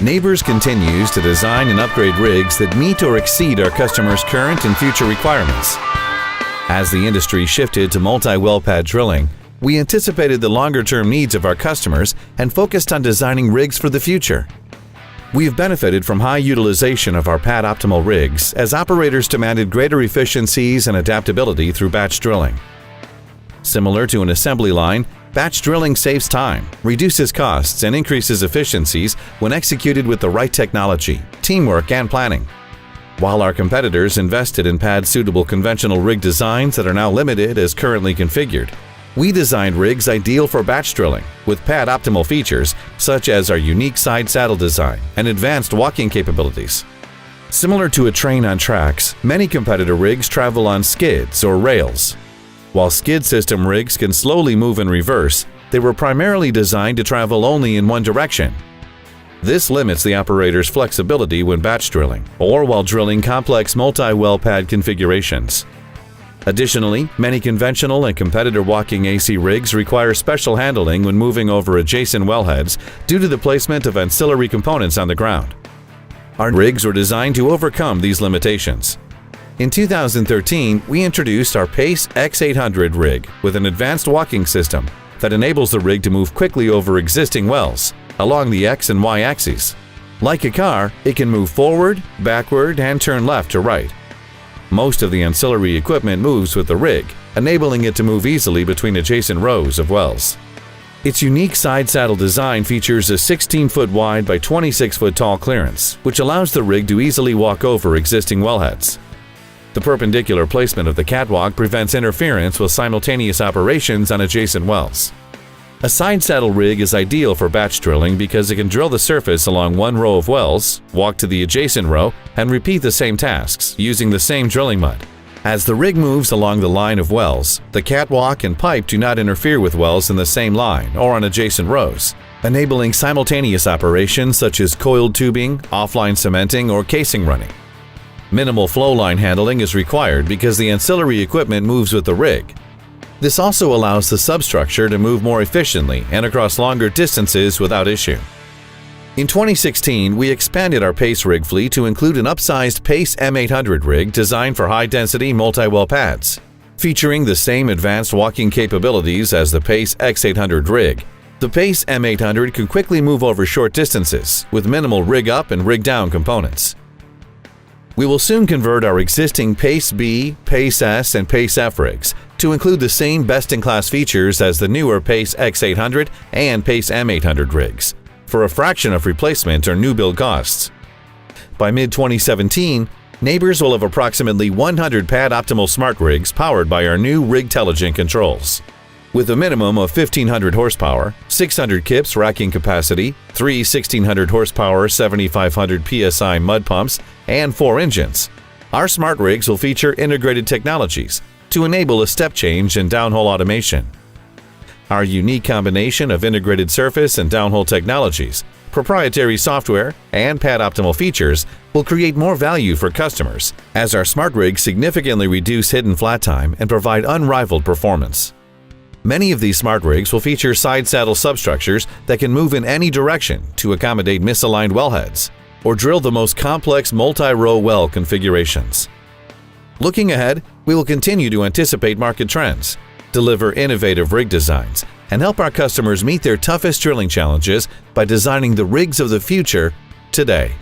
Neighbors continues to design and upgrade rigs that meet or exceed our customers' current and future requirements. As the industry shifted to multi-well pad drilling, we anticipated the longer-term needs of our customers and focused on designing rigs for the future. We have benefited from high utilization of our pad optimal rigs as operators demanded greater efficiencies and adaptability through batch drilling. Similar to an assembly line, batch drilling saves time, reduces costs, and increases efficiencies when executed with the right technology, teamwork, and planning. While our competitors invested in pad-suitable conventional rig designs that are now limited as currently configured, we designed rigs ideal for batch drilling with pad-optimal features such as our unique side saddle design and advanced walking capabilities. Similar to a train on tracks, many competitor rigs travel on skids or rails. While skid system rigs can slowly move in reverse, they were primarily designed to travel only in one direction. This limits the operator's flexibility when batch drilling or while drilling complex multi-well pad configurations. Additionally, many conventional and competitor walking AC rigs require special handling when moving over adjacent wellheads due to the placement of ancillary components on the ground. Our rigs were designed to overcome these limitations. In 2013, we introduced our Pace X800 rig with an advanced walking system that enables the rig to move quickly over existing wells along the X and Y axes. Like a car, it can move forward, backward, and turn left to right. Most of the ancillary equipment moves with the rig, enabling it to move easily between adjacent rows of wells. Its unique side saddle design features a 16-foot wide by 26-foot tall clearance, which allows the rig to easily walk over existing wellheads. The perpendicular placement of the catwalk prevents interference with simultaneous operations on adjacent wells. A side saddle rig is ideal for batch drilling because it can drill the surface along one row of wells, walk to the adjacent row, and repeat the same tasks using the same drilling mud. As the rig moves along the line of wells, the catwalk and pipe do not interfere with wells in the same line or on adjacent rows, enabling simultaneous operations such as coiled tubing, offline cementing, or casing running. Minimal flow line handling is required because the ancillary equipment moves with the rig. This also allows the substructure to move more efficiently and across longer distances without issue. In 2016, we expanded our Pace rig fleet to include an upsized Pace M800 rig designed for high-density multi-well pads. Featuring the same advanced walking capabilities as the Pace X800 rig, the Pace M800 can quickly move over short distances with minimal rig-up and rig-down components. We will soon convert our existing Pace B, Pace S, and Pace F rigs to include the same best-in-class features as the newer Pace X800 and Pace M800 rigs, for a fraction of replacement or new build costs. By mid-2017, neighbors will have approximately 100 pad-optimal smart rigs powered by our new Rig-telligent controls. With a minimum of 1,500 horsepower, 600 kips racking capacity, 3 1,600 horsepower 7,500 psi mud pumps, and 4 engines, our smart rigs will feature integrated technologies to enable a step change in downhole automation. Our unique combination of integrated surface and downhole technologies, proprietary software, and pad-optimal features will create more value for customers as our smart rigs significantly reduce hidden flat time and provide unrivaled performance. Many of these smart rigs will feature side saddle substructures that can move in any direction to accommodate misaligned wellheads or drill the most complex multi-row well configurations. Looking ahead, we will continue to anticipate market trends, deliver innovative rig designs, and help our customers meet their toughest drilling challenges by designing the rigs of the future today.